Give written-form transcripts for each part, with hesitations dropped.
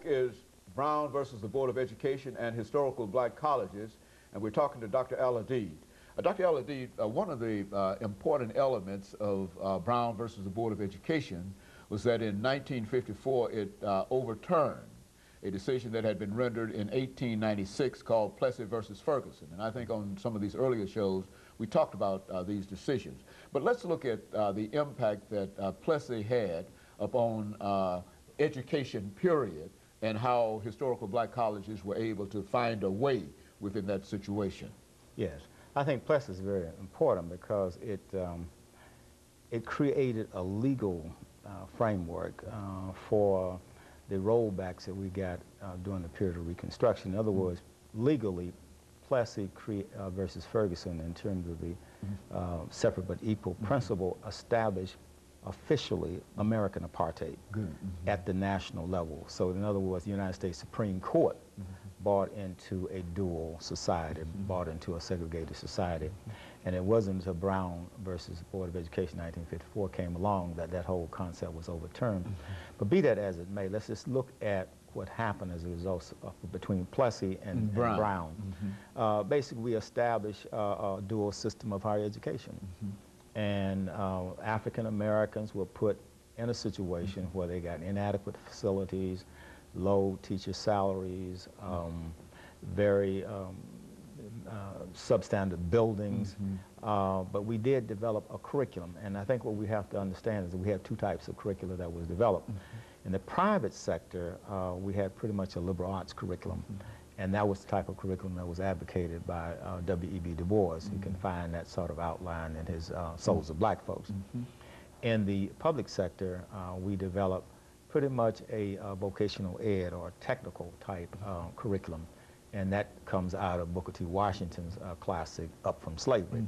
Is Brown versus the Board of Education and Historical Black Colleges, and we're talking to Dr. AAl-Hadid. Dr. AAl-Hadid, one of the important elements of Brown versus the Board of Education was that in 1954 it overturned a decision that had been rendered in 1896 called Plessy versus Ferguson. And I think on some of these earlier shows we talked about these decisions. But let's look at the impact that Plessy had upon education, period, and how historical black colleges were able to find a way within that situation. Yes, I think Plessy is very important because it created a legal framework for the rollbacks that we got during the period of Reconstruction. In other words, legally, Plessy versus Ferguson, in terms of the separate but equal principle, established officially American apartheid at the national level. So in other words, the United States Supreme Court bought into a dual society, bought into a segregated society. And it wasn't until Brown versus Board of Education 1954 came along that that whole concept was overturned. But be that as it may, let's just look at what happened as a result between Plessy and Brown. Basically, we established a dual system of higher education. And African Americans were put in a situation where they got inadequate facilities, low teacher salaries, very substandard buildings, but we did develop a curriculum. And I think what we have to understand is that we have two types of curricula that was developed. In the private sector, we had pretty much a liberal arts curriculum. And that was the type of curriculum that was advocated by W.E.B. Du Bois. You can find that sort of outline in his Souls of Black Folks. In the public sector, we developed pretty much a vocational ed or technical type curriculum. And that comes out of Booker T. Washington's classic, Up From Slavery.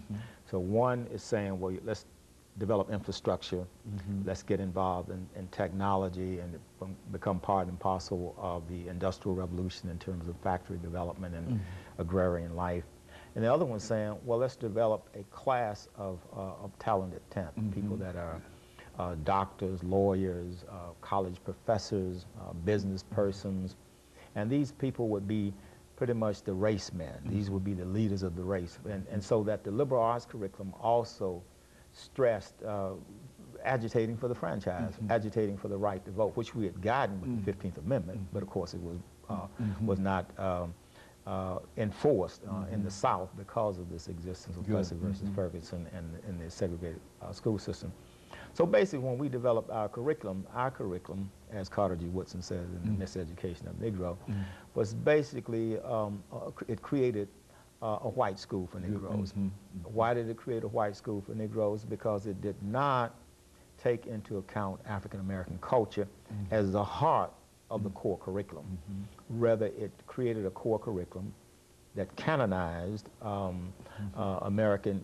So one is saying, well, let's develop infrastructure, let's get involved in technology and become part and parcel of the Industrial Revolution in terms of factory development and agrarian life. And the other one's saying, well, let's develop a class of talented people that are doctors, lawyers, college professors, business persons. And these people would be pretty much the race men. These would be the leaders of the race. And so that the liberal arts curriculum also stressed agitating for the franchise, agitating for the right to vote, which we had gotten with the 15th Amendment, but of course it was not enforced in the South because of this existence of Plessy versus Ferguson and the segregated school system. So basically, when we developed our curriculum, as Carter G. Woodson says in the Miseducation of Negro, was basically, it created a white school for Negroes. Why did it create a white school for Negroes? Because it did not take into account African American culture as the heart of the core curriculum. Rather, it created a core curriculum that canonized American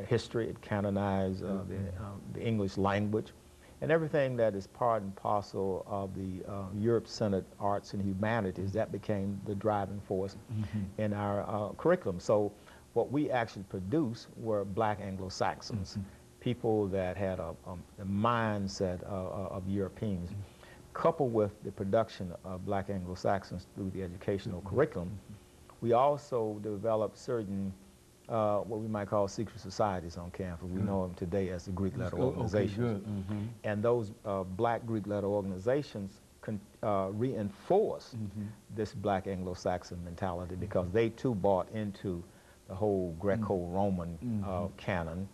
history, it canonized the English language, and everything that is part and parcel of the Europe-centered arts and humanities. That became the driving force in our curriculum. So what we actually produced were black Anglo-Saxons, people that had a mindset of Europeans, coupled with the production of black Anglo-Saxons through the educational curriculum. We also developed certain what we might call secret societies on campus. We know them today as the Greek letter organizations. And those black Greek letter organizations reinforced this black Anglo-Saxon mentality because they too bought into the whole Greco-Roman canon,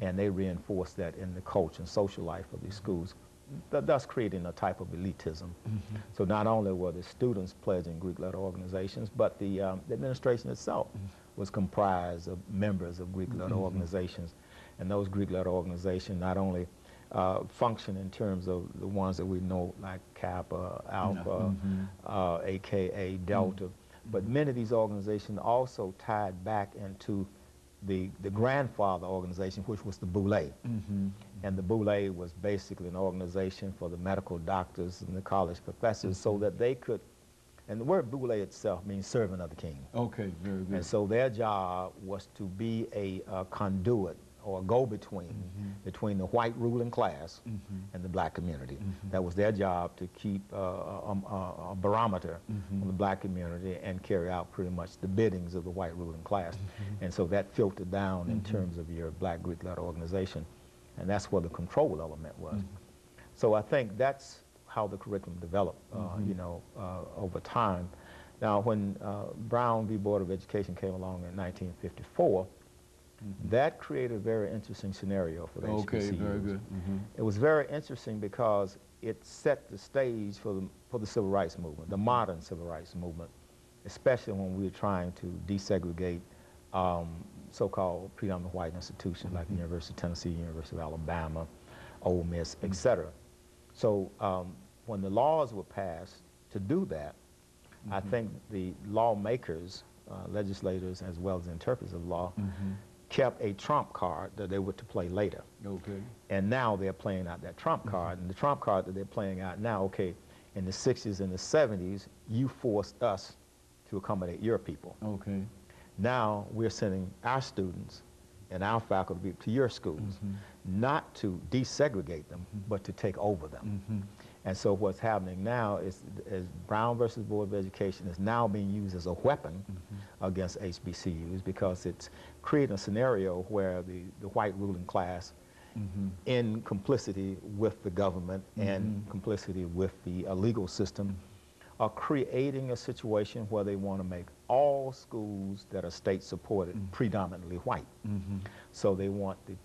and they reinforced that in the culture and social life of these schools, thus creating a type of elitism. So not only were the students pledging Greek letter organizations, but the administration itself was comprised of members of Greek letter organizations. And those Greek letter organizations not only function in terms of the ones that we know like Kappa, Alpha, AKA, Delta, but many of these organizations also tied back into the grandfather organization, which was the Boule. And the Boule was basically an organization for the medical doctors and the college professors so that they could, and the word Boule itself means servant of the king. Okay, very good. And so their job was to be a conduit or a go-between between the white ruling class and the black community. That was their job, to keep a barometer on the black community and carry out pretty much the biddings of the white ruling class. And so that filtered down in terms of your black Greek letter organization. And that's where the control element was. So I think that's how the curriculum developed, you know, over time. Now, when Brown v. Board of Education came along in 1954, that created a very interesting scenario for the HBCUs. Okay, very good. It was very interesting because it set the stage for the civil rights movement, the modern civil rights movement, especially when we were trying to desegregate so-called predominant white institutions like the University of Tennessee, University of Alabama, Ole Miss, etc. So when the laws were passed to do that, I think the lawmakers, legislators, as well as interpreters of law, kept a trump card that they were to play later. Okay. And now they're playing out that trump card. And the trump card that they're playing out now, okay, in the 60s and the 70s, you forced us to accommodate your people. Okay. Now we're sending our students and our faculty to your schools, not to desegregate them, but to take over them. And so what's happening now is Brown versus Board of Education is now being used as a weapon against HBCUs, because it's creating a scenario where the white ruling class, in complicity with the government and complicity with the legal system, are creating a situation where they want to make all schools that are state-supported predominantly white. So they want the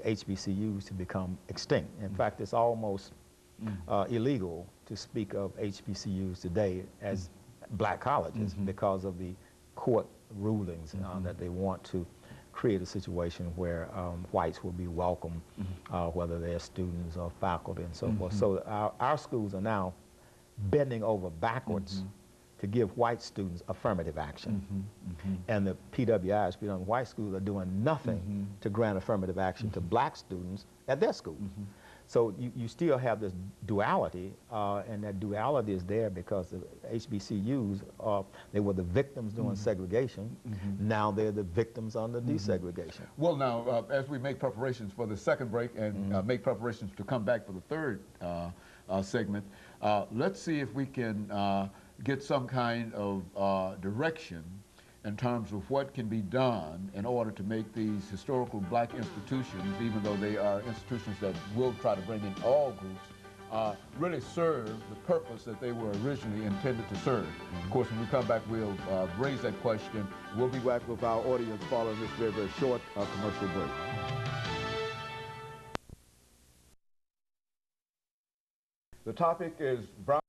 HBCUs to become extinct. In fact, it's almost illegal to speak of HBCUs today as black colleges because of the court rulings that they want to create a situation where whites will be welcome, whether they're students or faculty and so forth. So our schools are now bending over backwards to give white students affirmative action. And the PWIs, predominant white schools, are doing nothing to grant affirmative action to black students at their schools. So you still have this duality, and that duality is there because the HBCUs, they were the victims during segregation. Now they're the victims under desegregation. Well, now, as we make preparations for the second break and make preparations to come back for the third segment, let's see if we can get some kind of direction in terms of what can be done in order to make these historical black institutions, even though they are institutions that will try to bring in all groups, really serve the purpose that they were originally intended to serve. Of course, when we come back, we'll raise that question. We'll be back with our audience following this very, very short commercial break. The topic is Brown